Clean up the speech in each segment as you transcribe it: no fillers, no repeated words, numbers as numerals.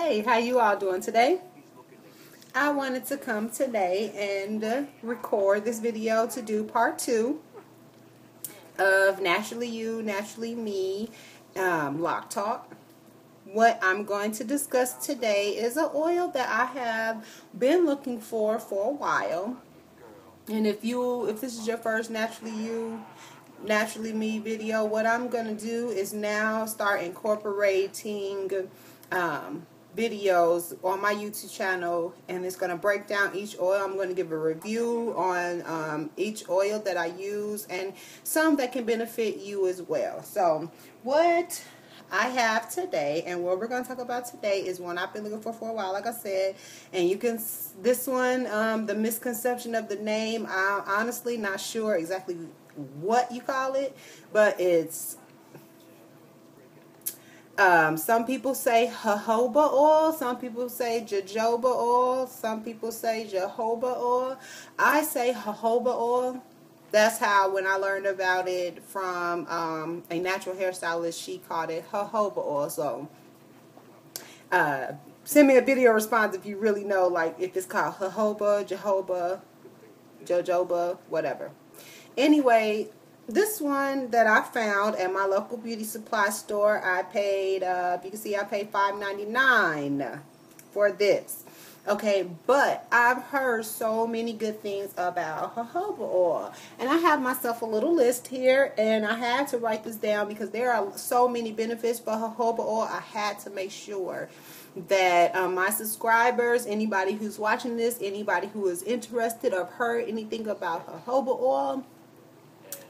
Hey, how you all doing today? I wanted to come today and record this video to do part 2 of Naturally You, Naturally Me, Loc Talk. What I'm going to discuss today is an oil that I have been looking for a while. And if this is your first Naturally You, Naturally Me video, what I'm going to do is now start incorporating videos on my YouTube channel, and it's going to break down each oil. I'm going to give a review on each oil that I use and some that can benefit you as well. So what I have today, and what we're going to talk about today, is one I've been looking for a while, like I said. And you can, this one, the misconception of the name, I'm honestly not sure exactly what you call it, but it's some people say jojoba oil, some people say jojoba oil, some people say jojoba oil. I say jojoba oil. That's how, when I learned about it from a natural hairstylist, she called it jojoba oil. So send me a video response if you really know, like, if it's called jojoba, jojoba, whatever. Anyway, this one that I found at my local beauty supply store, I paid, you can see I paid $5.99 for this. Okay, but I've heard so many good things about jojoba oil. And I have myself a little list here, and I had to write this down because there are so many benefits for jojoba oil. I had to make sure that my subscribers, anybody who's watching this, anybody who is interested or heard anything about jojoba oil,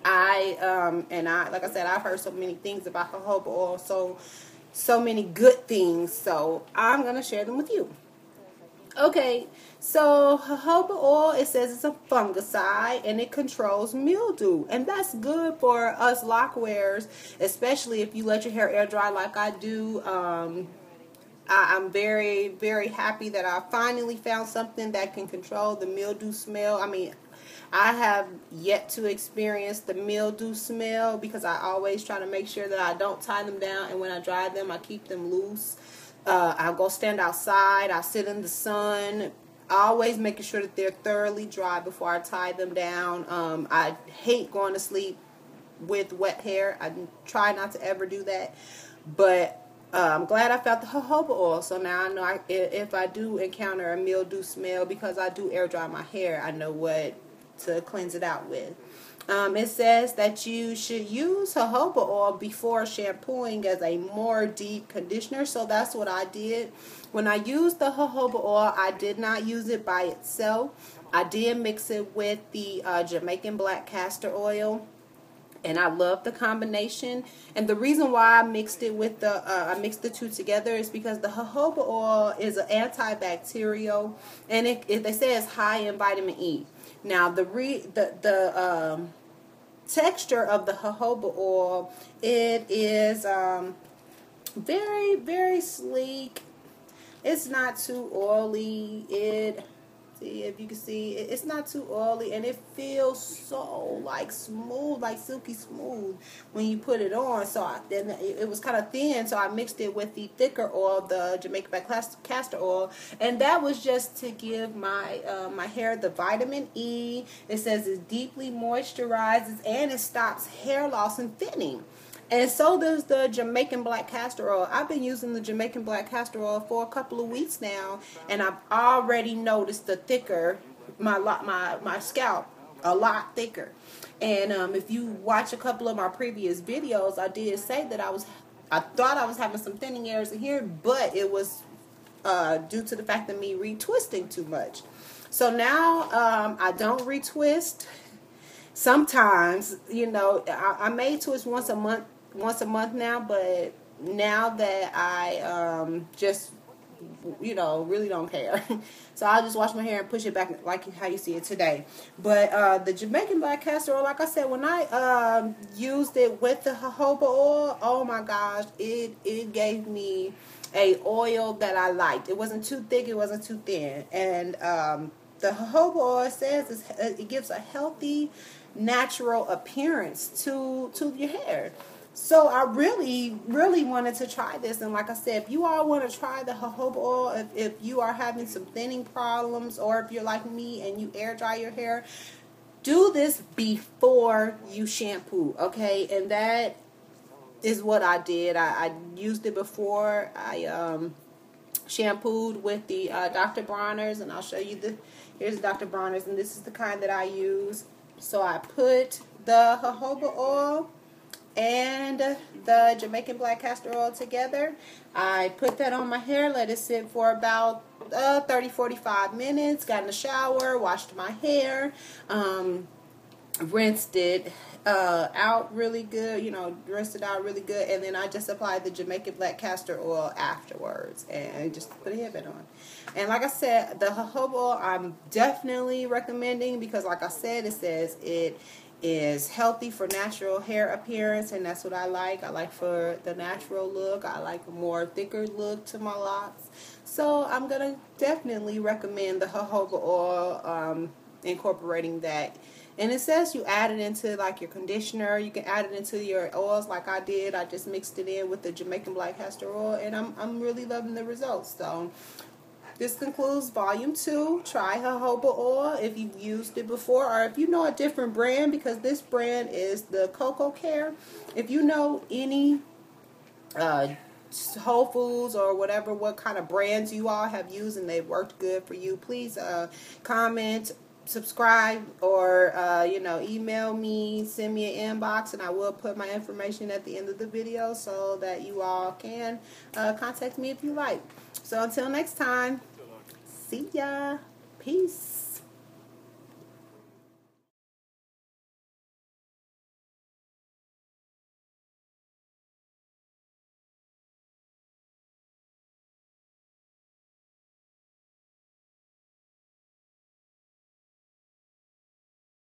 like I said, I've heard so many things about jojoba oil, so many good things, so I'm going to share them with you. Okay, so jojoba oil, it says it's a fungicide and it controls mildew, and that's good for us lock wearers, especially if you let your hair air dry like I do. I'm very, very happy that I finally found something that can control the mildew smell. I mean, I have yet to experience the mildew smell because I always try to make sure that I don't tie them down, and when I dry them, I keep them loose. I'll go stand outside, I'll sit in the sun, always making sure that they're thoroughly dry before I tie them down. I hate going to sleep with wet hair. I try not to ever do that, but I'm glad I found the jojoba oil, so now I know if I do encounter a mildew smell, because I do air dry my hair, I know what to cleanse it out with. It says that you should use jojoba oil before shampooing as a more deep conditioner, so that's what I did. When I used the jojoba oil, I did not use it by itself. I did mix it with the Jamaican black castor oil, and I love the combination. And the reason why I mixed it with I mixed the two together is because the jojoba oil is an antibacterial, and they say it's high in vitamin E. Now the texture of the jojoba oil, it is very, very sleek. It's not too oily. See if you can see, it's not too oily, and it feels so like smooth, like silky smooth when you put it on. So then it was kind of thin, so I mixed it with the thicker oil, the Jamaican black castor oil, and that was just to give my my hair the vitamin E. It says it deeply moisturizes and it stops hair loss and thinning. And so does the Jamaican black castor oil. I've been using the Jamaican black castor oil for a couple of weeks now, and I've already noticed the thicker, my scalp a lot thicker. And if you watch a couple of my previous videos, I did say that I thought I was having some thinning areas in here, but it was due to the fact of me retwisting too much. So now I don't retwist. Sometimes, you know, I may twist once a month now, but now that I just, you know, really don't care, so I'll just wash my hair and push it back like how you see it today. But the Jamaican black castor oil, like I said, when I used it with the jojoba oil, oh my gosh, it gave me a oil that I liked. It wasn't too thick, it wasn't too thin, and the jojoba oil says it gives a healthy, natural appearance to your hair. So I really, really wanted to try this. And like I said, if you all want to try the jojoba oil, if you are having some thinning problems, or if you're like me and you air dry your hair, do this before you shampoo, okay? And that is what I did. I used it before I shampooed with the Dr. Bronner's, and I'll show you here's Dr. Bronner's, and this is the kind that I use. So I put the jojoba oil and the Jamaican black castor oil together. I put that on my hair, let it sit for about 30-45 minutes, got in the shower, washed my hair, rinsed it out really good, rinsed it out really good, and then I just applied the Jamaican black castor oil afterwards and just put a hairband on. And like I said, the jojoba oil I'm definitely recommending because like I said, it says it is healthy for natural hair appearance, and that's what I like. I like for the natural look. I like a more thicker look to my locks. So I'm going to definitely recommend the jojoba oil, incorporating that. And it says you add it into like your conditioner. You can add it into your oils like I did. I just mixed it in with the Jamaican black castor oil, and I'm really loving the results. So this concludes volume 2. Try jojoba oil if you've used it before, or if you know a different brand, because this brand is the Cocoa Care. If you know any Whole Foods or whatever, what kind of brands you all have used and they've worked good for you, please comment, subscribe, or email me, send me an inbox, and I will put my information at the end of the video so that you all can contact me if you like. So until next time, see ya. Peace.